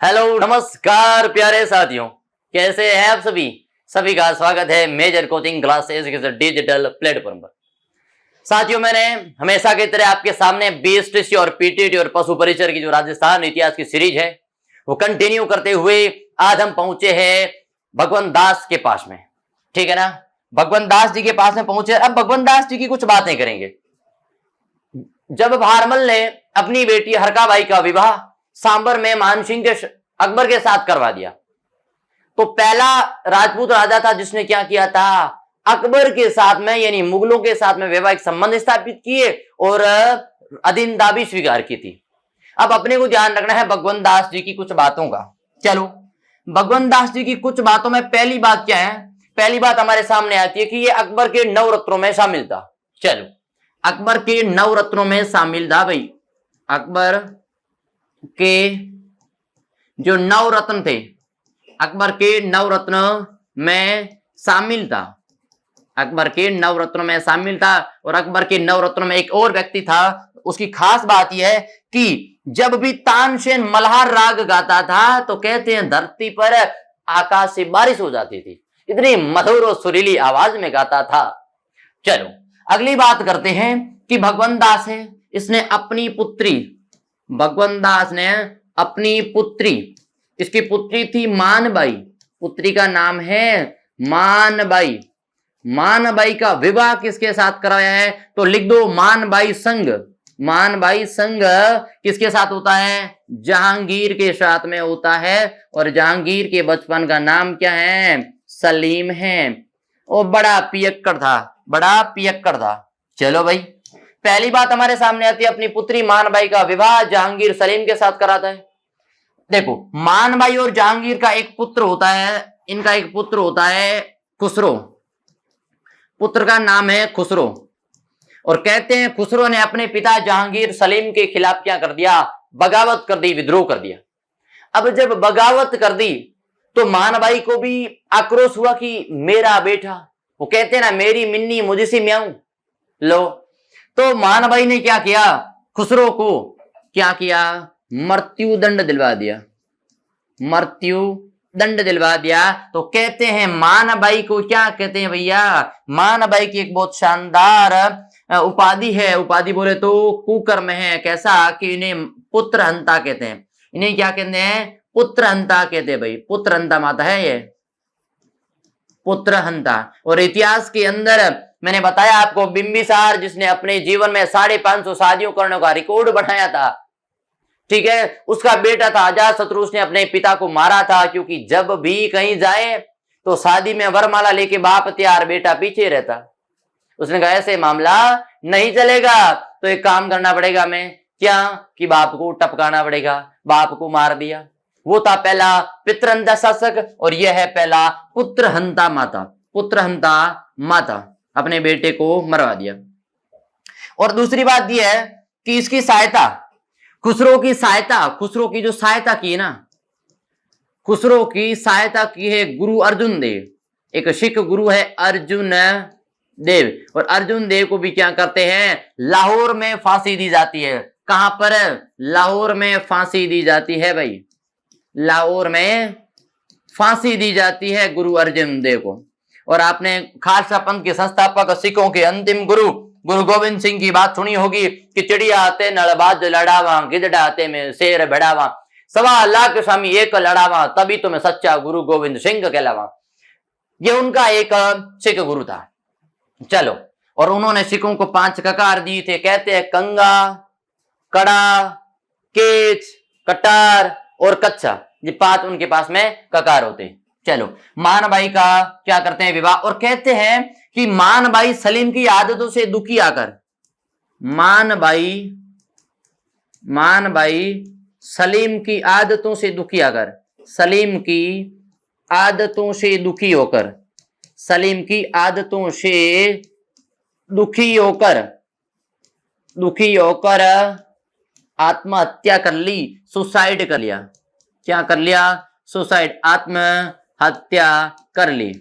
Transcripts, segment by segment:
Hello नमस्कार प्यारे साथियों, कैसे हैं आप सभी। सभी का स्वागत है मेजर कोचिंग क्लासेस के डिजिटल प्लेटफॉर्म पर। साथियों, मैंने हमेशा की तरह आपके सामने बीएसटीसी और पीटीटी और पशु परिचर की जो राजस्थान इतिहास की सीरीज है वो कंटिन्यू करते हुए आज हम पहुंचे हैं भगवंत दास के पास में। ठीक है ना, भगवंत दास जी के पास में पहुंचे। अब भगवंत दास जी की कुछ बातें करेंगे। जब भारमल ने अपनी बेटी हरकाबाई का विवाह सांबर में मानसिंह के अकबर के साथ करवा दिया, तो पहला राजपूत राजा था जिसने क्या किया था, अकबर के साथ में यानी मुगलों के साथ में वैवाहिक संबंध स्थापित किए और अधीनता भी स्वीकार की थी। अब अपने को ध्यान रखना है भगवंत दास जी की कुछ बातों का। चलो, भगवंत दास जी की कुछ बातों में पहली बात क्या है, पहली बात हमारे सामने आती है कि ये अकबर के नवरत्नों में शामिल था। चलो, अकबर के नवरत्नों में शामिल था भाई। अकबर के जो नवरत्न थे, अकबर के नवरत्न में शामिल था, अकबर के नवरत्नों में शामिल था। और अकबर के नवरत्नों में एक और व्यक्ति था, उसकी खास बात यह है कि जब भी तानसेन मल्हार राग गाता था तो कहते हैं धरती पर आकाश से बारिश हो जाती थी, इतनी मधुर और सुरीली आवाज में गाता था। चलो अगली बात करते हैं कि भगवंत दास है, इसने अपनी पुत्री, भगवंत दास ने अपनी पुत्री, इसकी पुत्री थी मानबाई, पुत्री का नाम है मानबाई। मानबाई का विवाह किसके साथ कराया है, तो लिख दो मानबाई संग। मानबाई संग किसके साथ होता है, जहांगीर के साथ में होता है। और जहांगीर के बचपन का नाम क्या है, सलीम है। वो बड़ा पियक्कड़ था, बड़ा पियक्कड़ था। चलो भाई, पहली बात हमारे सामने आती है, अपनी पुत्री मानबाई का विवाह जहांगीर सलीम के साथ कराता है। देखो, मानबाई और जहांगीर का एक पुत्र होता है, इनका एक पुत्र होता है खुसरो, पुत्र का नाम है खुसरो। और कहते हैं खुसरो ने अपने पिता जहांगीर सलीम के खिलाफ क्या कर दिया, बगावत कर दी, विद्रोह कर दिया। अब जब बगावत कर दी तो मानबाई को भी आक्रोश हुआ कि मेरा बेटा, वो कहते हैं ना मेरी मिन्नी मुझसे म्याऊं। लो, तो मानबाई ने क्या किया, खुसरो को क्या किया, मृत्यु दंड दिलवा दिया, मृत्यु दंड दिलवा दिया। तो कहते हैं मानबाई को क्या कहते हैं भैया, मानबाई की एक बहुत शानदार उपाधि है, उपाधि बोले तो कुकर्म है। कैसा कि इन्हें पुत्र हंता कहते हैं, इन्हें क्या कहते हैं, पुत्र हंता कहते हैं भाई, पुत्र हंता माता है ये, पुत्र हंता। और इतिहास के अंदर मैंने बताया आपको, बिंबिसार जिसने अपने जीवन में 550 शादियों करने का रिकॉर्ड बनाया था, ठीक है, उसका बेटा था अजातशत्रु, उसने अपने पिता को मारा था, क्योंकि जब भी कहीं जाए तो शादी में वरमाला लेके बाप तैयार, बेटा पीछे रहता। उसने कहा ऐसे मामला नहीं चलेगा, तो एक काम करना पड़ेगा, मैं क्या कि बाप को टपकाना पड़ेगा, बाप को मार दिया। वो था पहला पितृहंता शासक, और यह है पहला पुत्रहंता माता, पुत्रहंता माता, अपने बेटे को मरवा दिया। और दूसरी बात यह है कि इसकी सहायता, खुसरो की सहायता, खुसरो की जो सहायता की ना, खुसरो की सहायता की है गुरु अर्जुन देव, एक सिख गुरु है अर्जुन देव। और अर्जुन देव को भी क्या करते हैं, लाहौर में फांसी दी जाती है। कहां पर, लाहौर में फांसी दी जाती है भाई, लाहौर में फांसी दी जाती है गुरु अर्जुन देव को। और आपने खालसा पंथ के संस्थापक सिखों के अंतिम गुरु गुरु गोविंद सिंह की बात सुनी होगी कि चिड़िया आते नलबाज लड़ावा, गिदड़ा आते में शेर बढ़ावा, 1.25 लाख स्वामी एक लड़ावा, तभी तो मैं सच्चा गुरु गोविंद सिंह कहलावा। ये उनका एक सिख गुरु था। चलो, और उन्होंने सिखों को 5 ककार दिए थे, कहते हैं कंगा, कड़ा, केच, कटार और कच्चा, ये 5 उनके पास में ककार होते हैं। चलो, मानबाई का क्या करते हैं, विवाह। और कहते हैं कि मानबाई सलीम की आदतों से दुखी आकर, मानबाई सलीम की आदतों से दुखी आकर, सलीम की आदतों से दुखी होकर, सलीम की आदतों से दुखी होकर आत्महत्या कर ली, सुसाइड कर लिया। क्या कर लिया, सुसाइड, आत्महत्या कर ली,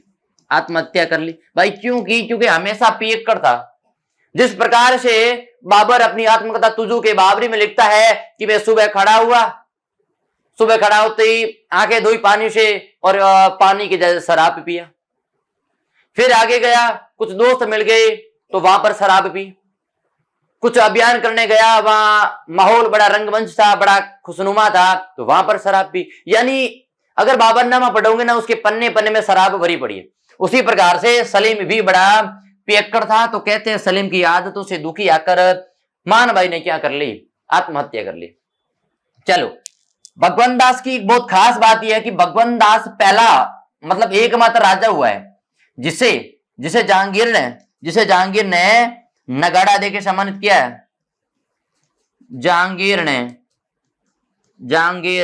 आत्महत्या कर ली भाई। क्यों की, क्योंकि हमेशा पियक्कड़ था। जिस प्रकार से बाबर अपनी आत्मकथा तुजू के बाबरी में लिखता है कि मैं सुबह खड़ा हुआ, सुबह खड़ा होते ही आंखें धोई पानी से और पानी की जगह शराब पिया। फिर आगे गया, कुछ दोस्त मिल गए तो वहां पर शराब पी। कुछ अभियान करने गया, वहां माहौल बड़ा रंगमंच था, बड़ा खुशनुमा था, तो वहां पर शराब पी। यानी अगर बाबरनामा पढ़ोगे ना, उसके पन्ने पन्ने में शराब भरी पड़ी है। उसी प्रकार से सलीम भी बड़ा पियक्कड़ था, तो कहते हैं सलीम की आदतों से दुखी आकर मान भाई ने क्या कर ली, आत्महत्या कर ली। चलो, भगवंत दास की एक बहुत खास बात यह है कि भगवंत दास पहला मतलब एकमात्र राजा हुआ है जिसे जिसे जहांगीर ने नगाड़ा देके सम्मानित किया है। जहांगीर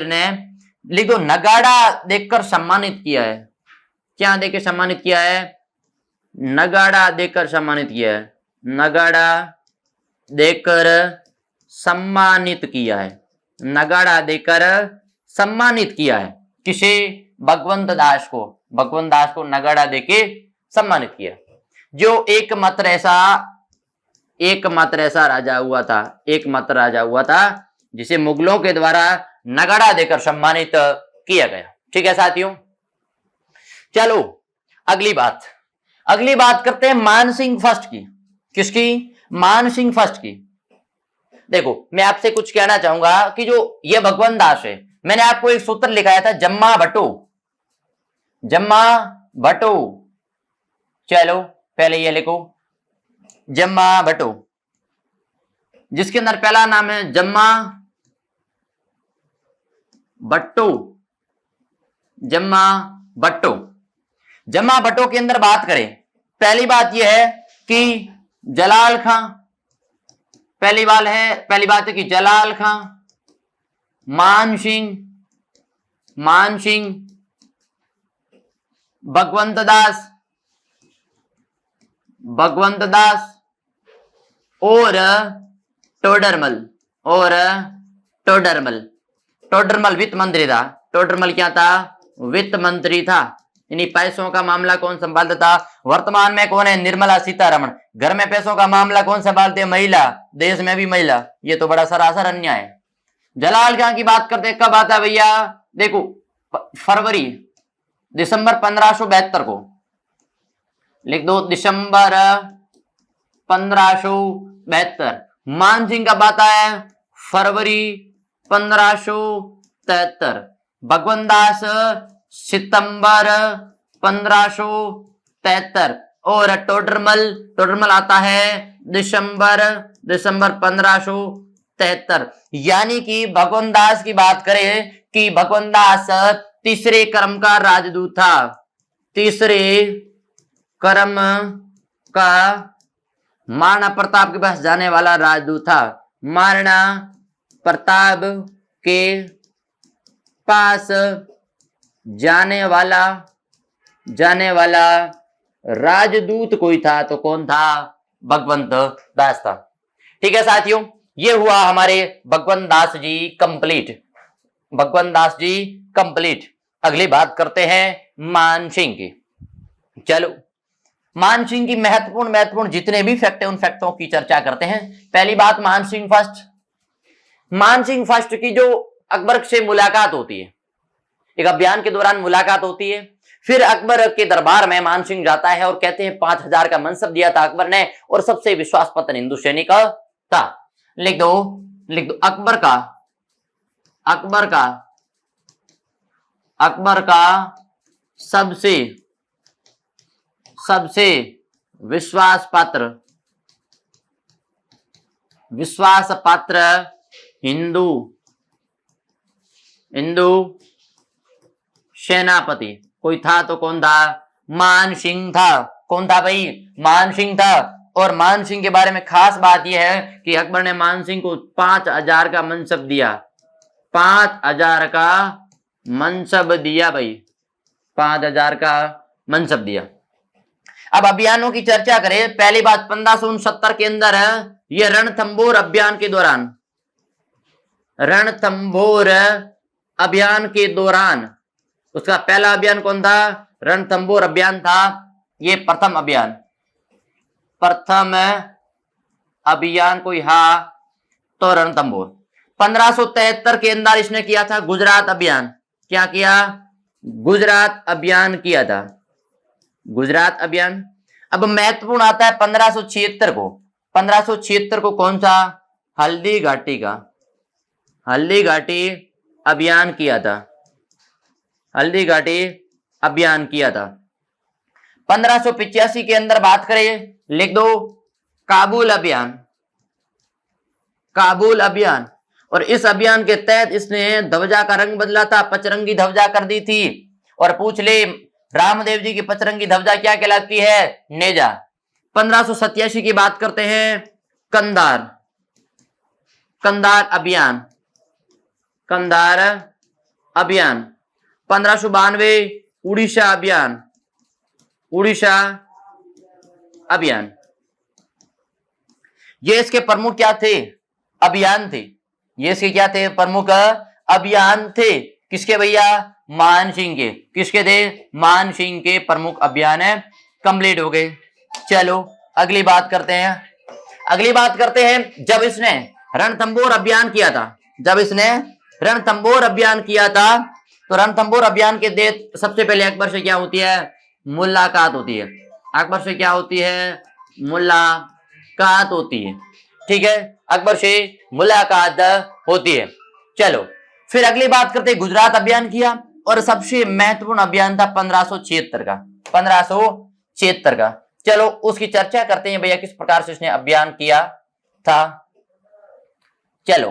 ने लिख दो, नगाड़ा देकर सम्मानित किया है। क्या देकर सम्मानित किया है? नगाड़ा देकर सम्मानित किया है। नगाड़ा देकर सम्मानित किया है। नगाड़ा देकर सम्मानित किया है। किसे? भगवंत दास को नगाड़ा देके सम्मानित किया। जो एकमात्र ऐसा राजा हुआ था जिसे मुगलों के द्वारा नगाड़ा देकर सम्मानित किया गया। ठीक है साथियों, चलो अगली बात करते हैं मानसिंह फर्स्ट की। किसकी? मानसिंह फर्स्ट की। देखो, मैं आपसे कुछ कहना चाहूंगा कि जो ये भगवंत दास है, मैंने आपको एक सूत्र लिखाया था, जम्मा भट्टो। चलो पहले ये लिखो, जम्मा भट्टो, जिसके अंदर पहला नाम है जम्मा भट्टो के अंदर बात करें, पहली बात यह है कि जलाल खां, पहली बात है कि जलाल खां, मान सिंह, भगवंत दास और टोडरमल वित्त मंत्री था। टोडरमल क्या था? वित्त मंत्री था। यानी पैसों का मामला कौन संभालता था? वर्तमान में कौन है? निर्मला सीतारमण। घर में पैसों का मामला कौन संभालते? महिला। देश में भी महिला। ये तो बड़ा सरासर अन्याय है। जलाल खां की बात करते कब आता है भैया? देखो, दिसंबर 1572 को लिख दो, दिसंबर 1572। मानसिंह कब आता है? फरवरी 1573। भगवंत दास सितंबर 1573 और टोडरमल आता है दिसंबर 1573। यानी कि भगवंत दास की बात करें कि भगवंत दास तीसरे क्रम का राजदूत था। तीसरे क्रम का महाराणा प्रताप के पास जाने वाला राजदूत था। महाराणा प्रताप के पास जाने वाला राजदूत कोई था, तो कौन था? भगवंत दास था। ठीक है साथियों, ये हुआ हमारे भगवंत दास जी कंप्लीट। अगली बात करते हैं मानसिंह की। चलो, मानसिंह की महत्वपूर्ण जितने भी फैक्ट है उन फैक्टों की चर्चा करते हैं। पहली बात, मानसिंह फर्स्ट की जो अकबर से मुलाकात होती है, एक अभियान के दौरान मुलाकात होती है। फिर अकबर के दरबार में मानसिंह जाता है और कहते हैं 5000 का मनसब दिया था अकबर ने और सबसे विश्वास पात्र हिंदू सैनिक था। लिख दो अकबर का सबसे विश्वास पात्र हिंदू सेनापति कोई था, तो कौन था? मानसिंह था। कौन था भाई? मानसिंह था। और मानसिंह के बारे में खास बात यह है कि अकबर ने मानसिंह को 5000 का मनसब दिया। 5000 का मनसब दिया भाई, 5000 का मनसब दिया। अब अभियानों की चर्चा करें। पहली बात, 1569 के अंदर यह रणथंभौर अभियान के दौरान उसका पहला अभियान कौन था? रणथंभौर अभियान था। ये प्रथम अभियान कोई हा तो रणथंभौर। 1573 के अंदर इसने किया था गुजरात अभियान। क्या किया? गुजरात अभियान किया था, गुजरात अभियान। अब महत्वपूर्ण आता है 1576 को। 1576 को कौन सा? हल्दी घाटी का, हल्दी घाटी अभियान किया था, हल्दी घाटी अभियान किया था। 1585 के अंदर बात करें, लिख दो काबुल अभियान, काबुल अभियान। और इस अभियान के तहत इसने ध्वजा का रंग बदला था, पचरंगी ध्वजा कर दी थी। और पूछ ले रामदेव जी की पचरंगी ध्वजा क्या कहलाती है? नेजा। 1587 की बात करते हैं, कंधार, कंधार अभियान, कंधार अभियान। 1592 उड़ीसा अभियान, उड़ीसा अभियान। ये इसके प्रमुख क्या थे? अभियान थे। ये इसके क्या थे? प्रमुख अभियान थे। किसके भैया? मान सिंह के। किसके थे? मान सिंह के प्रमुख अभियान है, कंप्लीट हो गए। चलो अगली बात करते हैं, अगली बात करते हैं जब इसने रणथंबोर अभियान किया था, जब इसने रणथंबोर अभियान किया था, तो रणथंबोर अभियान के दे सबसे पहले अकबर से क्या होती है? मुलाकात होती है। अकबर से क्या होती है? मुलाकात होती है। ठीक है, अकबर से मुलाकात होती है। चलो फिर अगली बात करते हैं, गुजरात अभियान किया और सबसे महत्वपूर्ण अभियान था 1576 का, 1576 का। चलो उसकी चर्चा करते हैं भैया, किस प्रकार से इसने अभियान किया था। चलो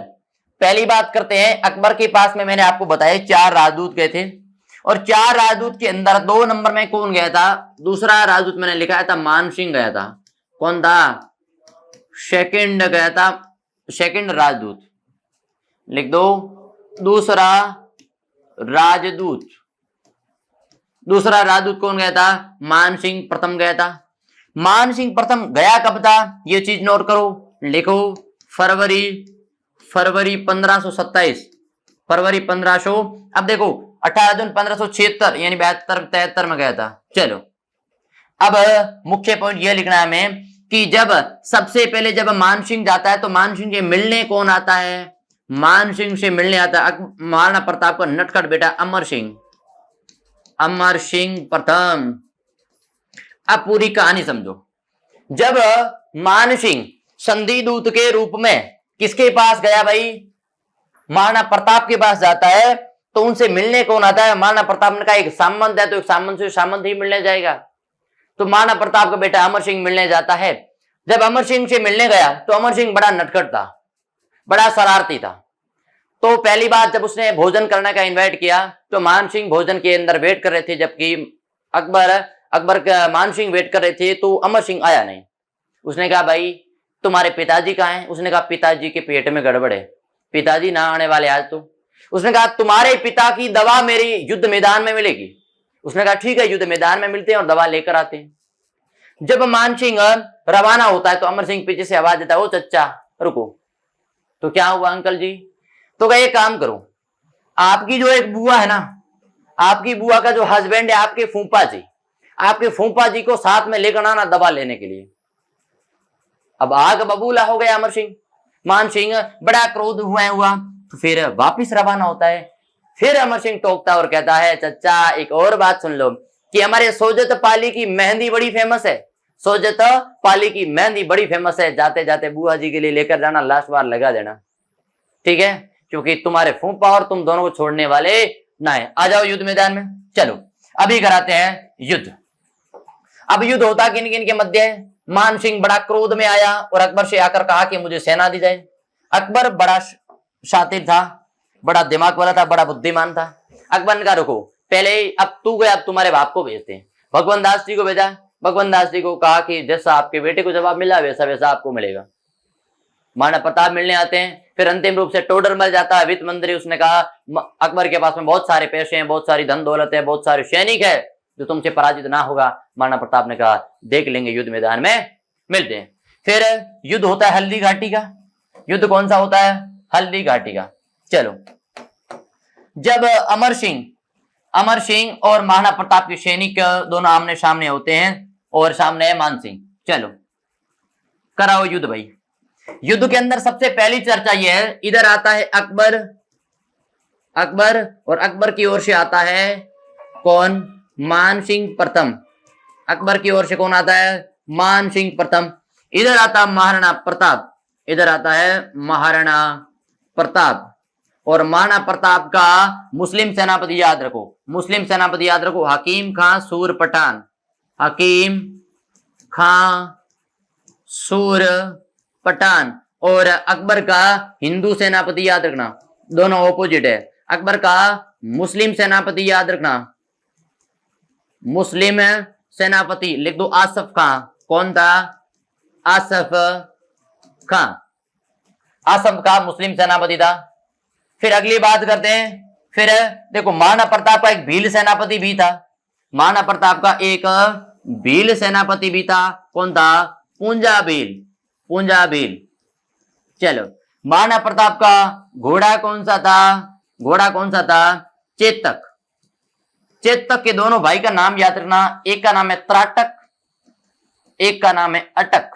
पहली बात करते हैं, अकबर के पास में मैंने आपको बताया 4 राजदूत गए थे और 4 राजदूत के अंदर 2 नंबर में कौन गया था? दूसरा राजदूत मैंने लिखा था मान सिंह गया था। कौन था? सेकंड गया था, सेकंड राजदूत लिख दो। दूसरा राजदूत, दूसरा राजदूत कौन गया था? मान सिंह प्रथम गया था। मान सिंह प्रथम गया कब था? ये चीज नोट करो, लिखो फरवरी 1527, फरवरी 1500। अब देखो 18 जून 1576 यानी 72-73 में गया था। चलो अब मुख्य पॉइंट ये लिखना है हमें कि जब सबसे पहले जब मान सिंह जाता है तो मान सिंह से मिलने कौन आता है? मान सिंह से मिलने आता है महाराणा प्रताप का नटखट बेटा अमर सिंह, अमर सिंह प्रथम। अब पूरी कहानी समझो। जब मान सिंह संधि दूत के रूप में किसके पास गया भाई? महाराणा प्रताप के पास जाता है, तो उनसे मिलने कौन आता है? महाराणा प्रताप ने कहा एक सामंत है, तो एक सामंत से सामंत ही मिलने जाएगा। तो महाराणा प्रताप का बेटा अमर सिंह मिलने जाता है। जब अमर सिंह से मिलने गया तो अमर सिंह बड़ा नटखट था, बड़ा शरारती था। तो पहली बात जब उसने भोजन करने का इनवाइट किया तो मान सिंह भोजन के अंदर वेट कर रहे थे, जबकि अकबर का मान सिंह वेट कर रहे थे, तो अमर सिंह आया नहीं। उसने कहा भाई तुम्हारे पिताजी कहाँ हैं? उसने कहा पिताजी के पेट में गड़बड़ है, पिताजी ना आने वाले आज। तो उसने कहा तुम्हारे पिता की दवा मेरी युद्ध मैदान में मिलेगी। उसने कहा ठीक है, युद्ध मैदान में मिलते हैं और दवा लेकर आते हैं। जब मान सिंह रवाना होता है तो अमर सिंह पीछे से आवाज देता है, ओ चच्चा रुको। तो क्या हुआ अंकल जी? तो कहा एक काम करो, आपकी जो एक बुआ है ना, आपकी बुआ का जो हस्बैंड है आपके फूफा जी, आपके फूफा जी को साथ में लेकर आना दवा लेने के लिए। अब आग बबूला हो गया अमर सिंह। मान सिंह बड़ा क्रोध हुआ तो फिर वापिस रवाना होता है। फिर अमर सिंह टोकता और कहता है चचा एक और बात सुन लो कि हमारे सोजत पाली की मेहंदी बड़ी फेमस है, सोजत पाली की मेहंदी बड़ी फेमस है, जाते जाते बुआ जी के लिए लेकर जाना, लास्ट बार लगा देना, ठीक है, क्योंकि तुम्हारे फूफा और तुम दोनों को छोड़ने वाले ना है। आ जाओ युद्ध मैदान में। चलो अभी कराते हैं युद्ध। अब युद्ध होता किन किन के मध्य है? मान सिंह बड़ा क्रोध में आया और अकबर से आकर कहा कि मुझे सेना दी जाए। अकबर बड़ा शातिर था, बड़ा दिमाग वाला था, बड़ा बुद्धिमान था। अकबर ने कहा रुको पहले, अब तू गया, अब तुम्हारे बाप को भेजते हैं। भगवान दास जी को भेजा। भगवान दास जी को कहा कि जैसा आपके बेटे को जवाब मिला वैसा वैसा आपको मिलेगा। महाराणा प्रताप मिलने आते हैं। फिर अंतिम रूप से टोडरमल जाता है वित्त मंत्री। उसने कहा अकबर के पास में बहुत सारे पैसे हैं, बहुत सारी धन दौलत है, बहुत सारे सैनिक है, जो तुमसे पराजित ना होगा। महाराणा प्रताप ने कहा देख लेंगे, युद्ध मैदान में मिलते हैं। फिर युद्ध होता है हल्दी घाटी का। युद्ध कौन सा होता है? हल्दी घाटी का। चलो जब अमर सिंह और महाराणा प्रताप के सैनिक दोनों आमने सामने होते हैं और सामने है मान सिंह। चलो कराओ युद्ध भाई। युद्ध के अंदर सबसे पहली चर्चा यह है, इधर आता है अकबर, अकबर और अकबर की ओर से आता है कौन? मान सिंह प्रथम। अकबर की ओर से कौन आता है? मान सिंह प्रथम। इधर आता महाराणा प्रताप, इधर आता है महाराणा प्रताप। और महाराणा प्रताप का मुस्लिम सेनापति याद रखो, मुस्लिम सेनापति याद रखो, हकीम खां सूर पठान, हकीम खां सूर पठान। और अकबर का हिंदू सेनापति याद रखना, दोनों ऑपोजिट है। अकबर का मुस्लिम सेनापति याद रखना, मुस्लिम सेनापति लिख दो आसफ खां। कौन था? आसफ खां। आसफ खां मुस्लिम सेनापति था। फिर अगली बात करते हैं, फिर देखो महाराणा प्रताप का एक भील सेनापति भी था, महाराणा प्रताप का एक भील सेनापति भी था। कौन था? पूंजा भील, पूंजा भील। चलो, महाराणा प्रताप का घोड़ा कौन सा था? घोड़ा कौन सा था? चेतक। चेतक के दोनों भाई का नाम याद रखना, एक का नाम है त्राटक, एक का नाम है अटक।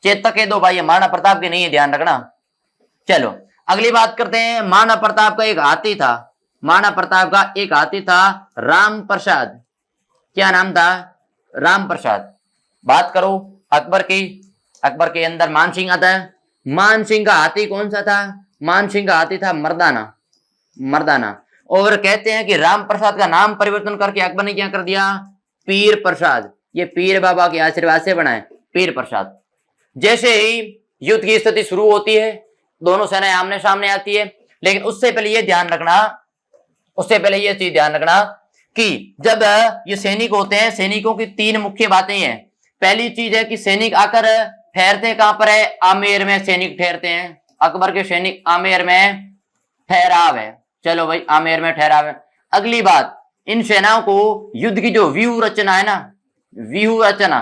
चेतक के दो भाई है, महाराणा प्रताप के नहीं है, ध्यान रखना। चलो अगली बात करते हैं, महाराणा प्रताप का एक हाथी था, महाराणा प्रताप का एक हाथी था राम प्रसाद। क्या नाम था? राम प्रसाद। बात करो अकबर की, अकबर के अंदर मान सिंह आता है। मान सिंह का हाथी कौन सा था? मान सिंह का हाथी था मर्दाना, मर्दाना। और कहते हैं कि राम प्रसाद का नाम परिवर्तन करके अकबर ने क्या कर दिया? पीर प्रसाद। ये पीर बाबा के आशीर्वाद से बना है, पीर प्रसाद। जैसे ही युद्ध की स्थिति शुरू होती है, दोनों सेनाएं आमने सामने आती है, लेकिन उससे पहले ये ध्यान रखना, उससे पहले ये चीज ध्यान रखना कि जब ये सैनिक होते हैं, सैनिकों की तीन मुख्य बातें हैं। पहली चीज है कि सैनिक आकर ठहरते कहां पर है? आमेर में सैनिक ठहरते हैं। अकबर के सैनिक आमेर में ठहराव है। चलो भाई, आमेर में ठहराव है। अगली बात, इन सेनाओं को युद्ध की जो व्यूह रचना है ना, व्यूह रचना,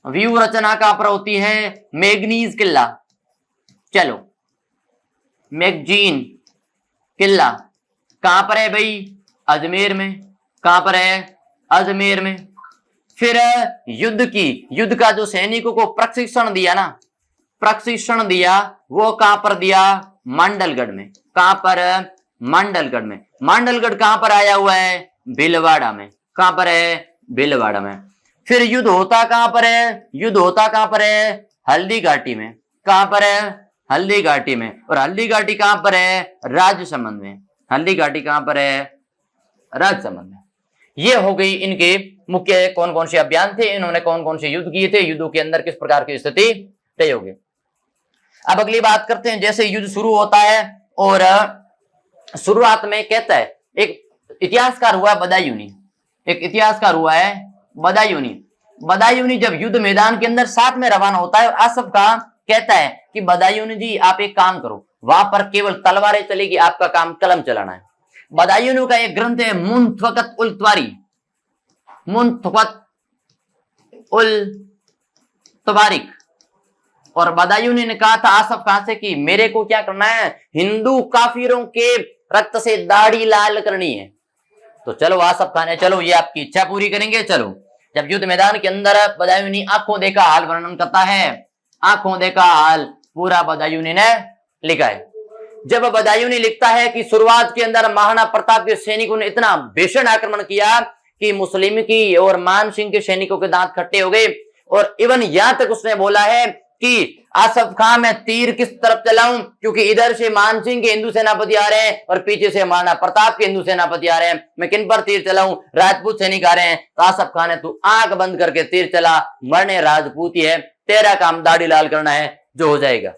व्यूह रचना कहां पर होती है? मैगनीज किला। चलो, मैगजीन किला कहां पर है भाई? अजमेर में। कहां पर है? अजमेर में। फिर युद्ध का जो सैनिकों को प्रशिक्षण दिया ना, प्रशिक्षण दिया, वो कहां पर दिया? मांडलगढ़ में। कहां पर? मांडलगढ़ में। मांडलगढ़ कहां पर आया हुआ है? भीलवाड़ा में। कहां पर है? भीलवाड़ा में। फिर युद्ध होता कहां पर है? युद्ध होता कहां पर है? हल्दी घाटी में। कहां पर है? हल्दी घाटी में। और हल्दी घाटी कहां पर है? राजसमंद में। हल्दी घाटी कहां पर है? राजसमंद में। ये हो गई इनके मुख्य कौन कौन से अभियान थे, इन्होंने कौन कौन से युद्ध किए थे, युद्धों के अंदर किस प्रकार की स्थिति तय होगी। अब अगली बात करते हैं, जैसे युद्ध शुरू होता है और शुरुआत में कहता है, एक इतिहासकार हुआ बदायूनी, एक इतिहासकार हुआ है बदायूनी। बदायूनी जब युद्ध मैदान के अंदर साथ में रवाना होता है और आसफ खां कहता है कि बदायूनी जी आप एक काम करो, वहां पर केवल तलवारें चलेगी, आपका काम कलम चलाना है। बदायूनी का एक ग्रंथ है मुंतफकत उल तवारीख, मुंतफकत उल तवारीख। और बदायूनी ने कहा था आसफ खां से कि मेरे को क्या करना है? हिंदू काफिरों के रक्त से दाढ़ी लाल करनी है। तो चलो आसफ खान ने, चलो ये आपकी इच्छा पूरी करेंगे। चलो, जब युद्ध मैदान के अंदर बदायूनी आंखों देखा हाल वर्णन करता है, आंखों देखा हाल पूरा बदायूनी ने लिखा है। जब बदायूनी लिखता है कि शुरुआत के अंदर महाराणा प्रताप के सैनिकों ने इतना भीषण आक्रमण किया कि मुस्लिम की और मान सिंह के सैनिकों के दांत खट्टे हो गए। और इवन यहां तक उसने बोला है कि आसफ खां मैं तीर किस तरफ चलाऊं, क्योंकि इधर से मान सिंह के हिंदू सेनापति आ रहे हैं और पीछे से महाराणा प्रताप के हिंदू सेनापति आ रहे हैं, मैं किन पर तीर चलाऊं? राजपूत सैनिक आ रहे हैं। तो आसफ खां ने तू आंख बंद करके तीर चला, मरने राजपूत ही है, तेरा काम दाढ़ी लाल करना है, जो हो जाएगा।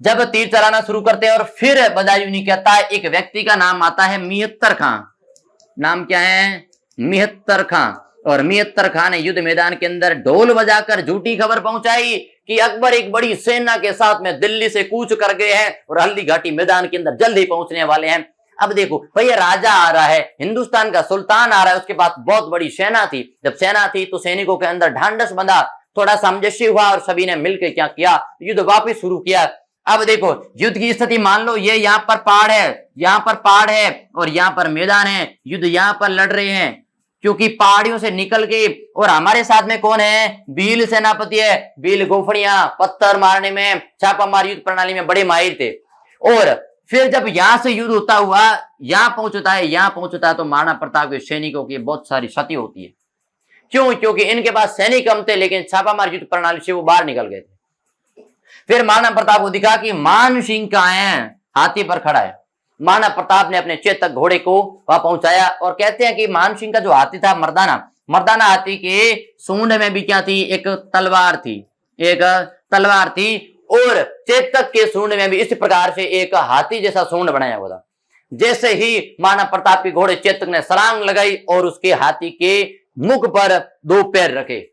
जब तीर चलाना शुरू करते हैं और फिर बदायूनी कहता है, एक व्यक्ति का नाम आता है मिहत्तर खां। नाम क्या है? मिहत्तर खां। और मिहत्तर खां ने युद्ध मैदान के अंदर ढोल बजाकर झूठी खबर पहुंचाई कि अकबर एक बड़ी सेना के साथ में दिल्ली से कूच कर गए हैं और हल्दी घाटी मैदान के अंदर जल्द ही पहुंचने वाले हैं। अब देखो भैया, राजा आ रहा है, हिंदुस्तान का सुल्तान आ रहा है, उसके पास बहुत बड़ी सेना थी। जब सेना थी तो सैनिकों के अंदर ढांढस बंधा, थोड़ा सामंजस्य हुआ और सभी ने मिलकर क्या किया? युद्ध वापिस शुरू किया। अब देखो युद्ध की स्थिति मान लो ये यहाँ पर पहाड़ है, यहाँ पर पहाड़ है और यहाँ पर मैदान है, युद्ध यहाँ पर लड़ रहे हैं। क्योंकि पहाड़ियों से निकल के, और हमारे साथ में कौन है, भील सेनापति है। भील गोफड़ियां पत्थर मारने में, छापामार युद्ध प्रणाली में बड़े माहिर थे। और फिर जब यहां से युद्ध होता हुआ यहां पहुंचता है तो महाराणा प्रताप के सैनिकों की बहुत सारी क्षति होती है। क्यों? क्योंकि इनके पास सैनिक कम थे, लेकिन छापामार युद्ध प्रणाली से वो बाहर निकल गए थे। फिर महाराणा प्रताप को दिखा कि मान सिंह कहाँ है, हाथी पर खड़ा है। महाराणा प्रताप ने अपने चेतक घोड़े को वहां पहुंचाया, और कहते हैं कि मान सिंह का जो हाथी था मर्दाना हाथी के सूंड में भी क्या थी, एक तलवार थी, और चेतक के सूंड में भी इस प्रकार से एक हाथी जैसा सूंड बनाया हुआ था। जैसे ही महाराणा प्रताप के घोड़े चेतक ने छलांग लगाई और उसके हाथी के मुख पर 2 पैर रखे,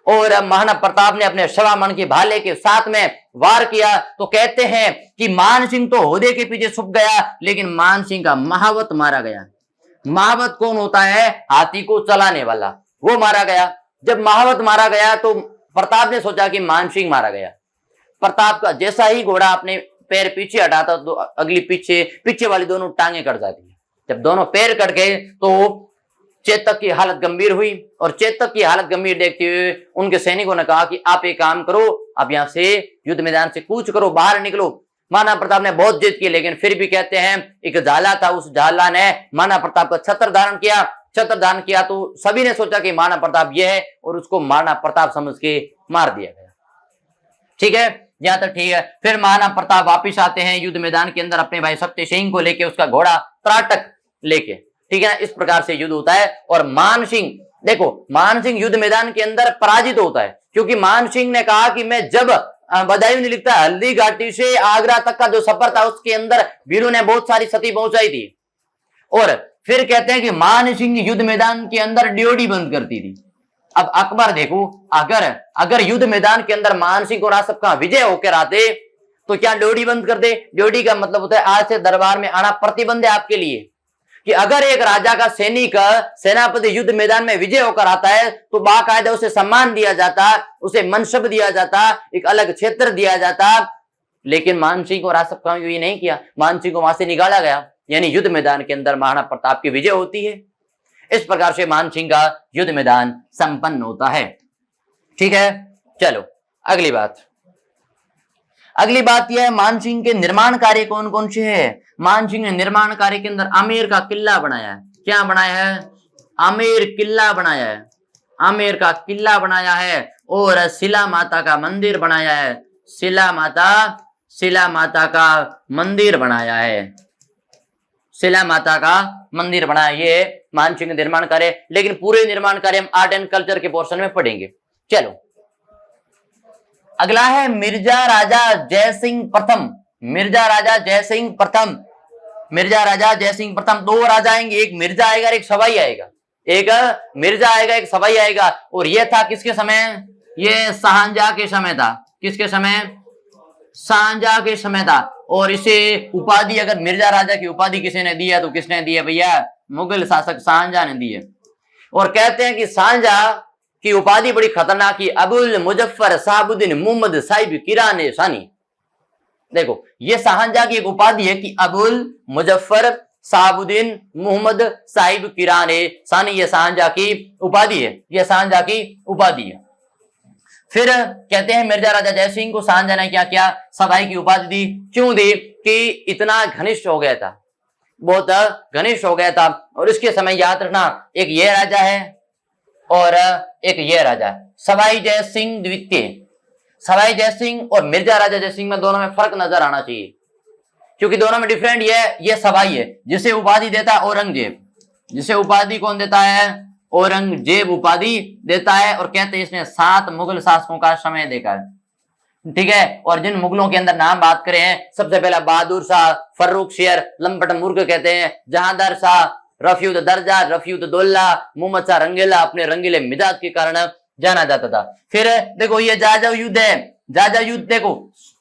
और महाराणा प्रताप ने अपने शवामन के भाले के साथ में वार किया। तो कहते हैं कि मान सिंह तो होदे के पीछे छुप गया, लेकिन मान सिंह का महावत मारा गया। महावत कौन होता है, हाथी को चलाने वाला, वो मारा गया। जब महावत मारा गया तो प्रताप ने सोचा कि मान सिंह मारा गया। प्रताप का जैसा ही घोड़ा अपने पैर पीछे हटाता तो अगली पीछे वाली दोनों टांगे कट जाती है। जब दोनों पैर कट गए तो चेतक की हालत गंभीर हुई, और चेतक की हालत गंभीर देखते हुए उनके सैनिकों ने कहा कि आप एक काम करो, आप यहां से युद्ध मैदान से कूच करो, बाहर निकलो। महाराणा प्रताप ने बहुत जिद की, लेकिन फिर भी कहते हैं एक झाला था, उस झाला ने महाराणा प्रताप का छत्र धारण किया तो सभी ने सोचा कि महाराणा प्रताप यह है, और उसको महाराणा प्रताप समझ के मार दिया गया। ठीक है, यहां तक ठीक है। फिर महाराणा प्रताप वापिस आते हैं युद्ध मैदान के अंदर अपने भाई शक्ति सिंह को लेके, उसका घोड़ा त्राटक लेके। ठीक है, इस प्रकार से युद्ध होता है। और मान सिंह युद्ध मैदान के अंदर पराजित होता है, क्योंकि मान सिंह ने कहा कि मैं जब बदायूं ने लिखता है हल्दी घाटी से आगरा तक का जो सफर था उसके अंदर वीरों ने बहुत सारी क्षति पहुंचाई थी। और फिर कहते हैं कि मान सिंह युद्ध मैदान के अंदर ड्योढ़ी बंद करती थी। अब अकबर देखो, अगर युद्ध मैदान के अंदर मान सिंह और आसफ का विजय होकर आते तो क्या ड्योढ़ी बंद कर दे। ड्योढ़ी का मतलब होता है आज से दरबार में आना प्रतिबंध है आपके लिए, कि अगर एक राजा का सैनिक सेनापति युद्ध मैदान में विजय होकर आता है तो बाकायदा उसे सम्मान दिया जाता, उसे मनसब दिया जाता, एक अलग क्षेत्र दिया जाता। लेकिन मान सिंह और आसफ खां ये नहीं किया, मान सिंह को वहां से निकाला गया, यानी युद्ध मैदान के अंदर महाराणा प्रताप की विजय होती है। इस प्रकार से मान सिंह का युद्ध मैदान संपन्न होता है। ठीक है, चलो अगली बात यह है मान सिंह के निर्माण कार्य कौन कौन से है। मान सिंह ने निर्माण कार्य के अंदर आमेर का किला बनाया है। क्या बनाया है? आमेर किला बनाया है। आमेर का किला बनाया है और शिला माता का मंदिर बनाया है। शिला माता का मंदिर बनाया है। शिला माता का मंदिर बनाया, ये मान सिंह निर्माण कार्य। लेकिन पूरे निर्माण कार्य हम आर्ट एंड कल्चर के पोर्शन में पढ़ेंगे। चलो अगला है मिर्जा राजा जयसिंह प्रथम। मिर्जा राजा जयसिंह प्रथम दो राजा आएंगे, एक मिर्जा आएगा एक सवाई आएगा। एक मिर्जा आएगा एक सवाई आएगा। और यह था किसके समय? ये शाहजहां के समय था। किसके समय? शाहजहां के समय था। और इसे उपाधि, अगर मिर्जा राजा की उपाधि किसी ने दी है तो किसने दी है भैया? मुगल शासक शाहजहां ने दी है। और कहते हैं कि शाहजहां की उपाधि बड़ी खतरनाक ही, अबुल मुजफ्फर साहबुद्दीन मोहम्मद साहिब किराने सानी। देखो ये शाहजहां की एक उपाधि है कि अबुल मुजफ्फर साहबुद्दीन मोहम्मद साहिब किराने सानी, ये शाहजहां की उपाधि है। ये शाहजहां की उपाधि है। फिर कहते हैं मिर्जा राजा जयसिंह को शाहजहां ने क्या किया? सवाई की उपाधि दी। क्यों दी? कि इतना घनिष्ठ हो गया था, बहुत घनिष्ठ हो गया था। और इसके समय याद रखना, एक ये राजा है और एक ये राजा है, सवाई जयसिंह द्वितीय। सवाई जयसिंह और मिर्जा राजा जयसिंह में दोनों में फर्क नजर आना चाहिए, क्योंकि दोनों में डिफरेंट ये सवाई है जिसे उपाधि देता है औरंगजेब। जिसे उपाधि कौन देता है? औरंगजेब उपाधि देता है। और कहते हैं इसने 7 मुगल शासकों का समय देखा है। ठीक है, और जिन मुगलों के अंदर नाम बात करें हैं, सबसे पहला बहादुर शाह, फर्रुख शेर, लंपट मुर्ग कहते हैं, जहांदार शाह, रफीउद दर्जा, रफीउद दौल्ला, मोहम्मद शाह रंगीला, अपने रंगीले मिजाज के कारण जाना जाता था। फिर देखो ये जाजाऊ युद्ध है। जाजाऊ युद्ध देखो,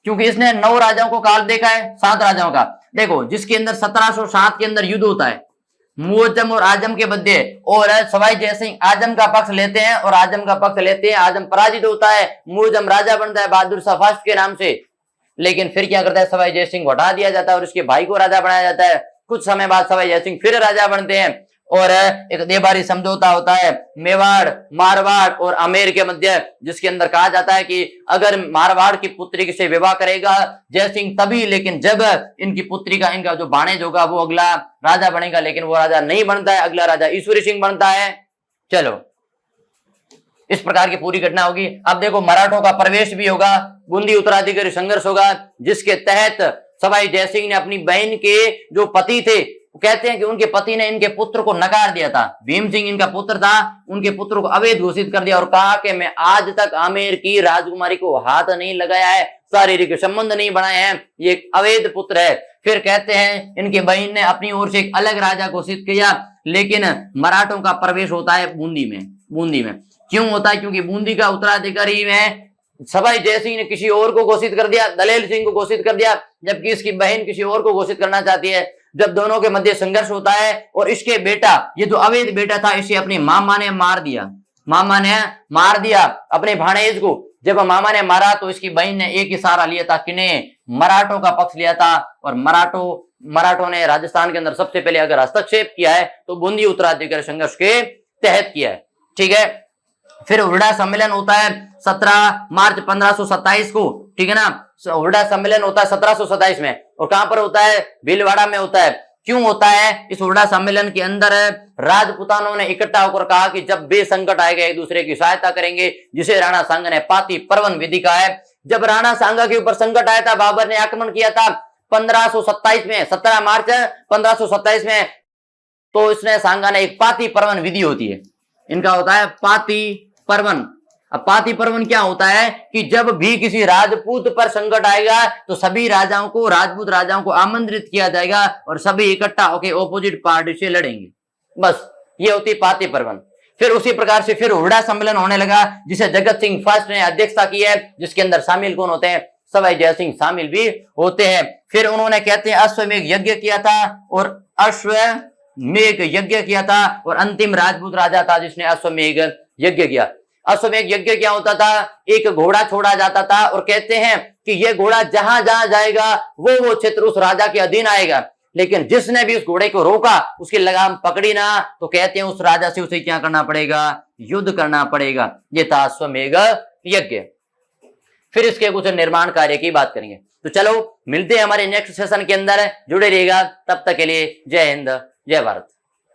क्योंकि इसने 9 राजाओं को काल देखा है, 7 राजाओं का। देखो जिसके अंदर 1707 के अंदर युद्ध होता है मुअज्जम और आजम के मध्य। और सवाई जयसिंह आजम का पक्ष लेते हैं और आजम का पक्ष लेते हैं। आजम पराजित होता है, मुअज्जम राजा बनता है बहादुर शाह फर्स्ट के नाम से। लेकिन फिर क्या करता है? सवाई जयसिंह को हटा दिया जाता है और उसके भाई को राजा बनाया जाता है। कुछ समय बाद सवाई जयसिंह फिर राजा बनते हैं और एक देबारी समझौता होता है मेवाड़, मारवाड़ और आमेर के मध्य, जिसके अंदर कहा जाता है कि अगर मारवाड़ की पुत्री से विवाह करेगा जयसिंह तभी, लेकिन जब इनकी पुत्री का, इनका जो बाणेज होगा वो अगला राजा बनेगा, लेकिन वो राजा नहीं बनता है, अगला राजा ईश्वरी सिंह बनता है। चलो, इस प्रकार की पूरी घटना होगी। अब देखो, मराठों का प्रवेश भी होगा, बूंदी उत्तराधिकारी संघर्ष होगा, जिसके तहत सवाई जयसिंह ने अपनी बहन के जो पति थे, कहते हैं कि उनके पति ने इनके पुत्र को नकार दिया था। भीम सिंह इनका पुत्र था, उनके पुत्र को अवैध घोषित कर दिया और कहा कि मैं आज तक आमेर की राजकुमारी को हाथ नहीं लगाया है, शारीरिक संबंध नहीं बनाए हैं, ये एक अवैध पुत्र है। फिर कहते हैं इनके बहन ने अपनी ओर से एक अलग राजा घोषित किया, लेकिन मराठों का प्रवेश होता है बूंदी में। बूंदी में क्यों होता है? क्योंकि बूंदी का उत्तराधिकारी में सवाई जयसिंह ने किसी और को घोषित कर दिया, दलेल सिंह को घोषित कर दिया, जबकि इसकी बहन किसी और को घोषित करना चाहती है। जब दोनों के मध्य संघर्ष होता है और इसके बेटा, ये जो अवैध बेटा था, इसे अपनी मामा ने मार दिया। मामा ने मार दिया अपने भाणेज को। जब मामा ने मारा तो इसकी बहन ने एक ही सहारा लिया था, किन्हें? मराठों का पक्ष लिया था। और मराठों ने राजस्थान के अंदर सबसे पहले अगर हस्तक्षेप किया है तो बूंदी उत्तराधिकारी संघर्ष के तहत किया है। ठीक है। फिर हुरडा सम्मेलन होता है 17 मार्च 1527 को, ठीक है ना। हुरडा सम्मेलन होता है 1727 में, और कहां पर होता है? भीलवाड़ा में होता है। क्यों होता है? इस हुरडा सम्मेलन के अंदर राजपुतानों ने इकट्ठा होकर कहा कि जब बेसंकट आएगा एक दूसरे की सहायता करेंगे, जिसे राणा सांगा ने पाती पर्वन विधि कहा है। जब राणा सांगा के ऊपर संकट आया था, बाबर ने आक्रमण किया था 1527 में, 17 मार्च 1527 में, तो इसने सांगा ने एक पाती पर्वन विधि होती है, इनका होता है पाती पर्वन। अब पाती पर्वन क्या होता है कि जब भी किसी राजपूत पर संकट आएगा तो सभी राजाओं को, राजपूत राजाओं को आमंत्रित किया जाएगा और सभी इकट्ठा होकर ऑपोजिट पार्टी से लड़ेंगे। बस ये होती पाती पर्वन। फिर उसी प्रकार से फिर हुरडा सम्मेलन होने लगा, जिसे जगत सिंह फर्स्ट ने अध्यक्षता की है, जिसके अंदर शामिल कौन होते हैं? सवाई जयसिंह शामिल भी होते हैं। फिर उन्होंने कहते हैं अश्वमेघ यज्ञ किया था, और अश्वमेघ यज्ञ किया था, और अंतिम राजपूत राजा था जिसने अश्वमेघ यज्ञ किया। अश्वमेघ यज्ञ क्या होता था? एक घोड़ा छोड़ा जाता था और कहते हैं कि यह घोड़ा जहां जहां जाएगा वो क्षेत्र उस राजा के अधीन आएगा, लेकिन जिसने भी उस घोड़े को रोका, उसकी लगाम पकड़ी ना, तो कहते हैं उस राजा से उसे क्या करना पड़ेगा? युद्ध करना पड़ेगा। ये था अश्वमेघ यज्ञ। फिर इसके कुछ निर्माण कार्य की बात करेंगे। तो चलो मिलते हैं हमारे नेक्स्ट सेशन के अंदर, जुड़े रहिएगा। तब तक के लिए जय हिंद, जय भारत।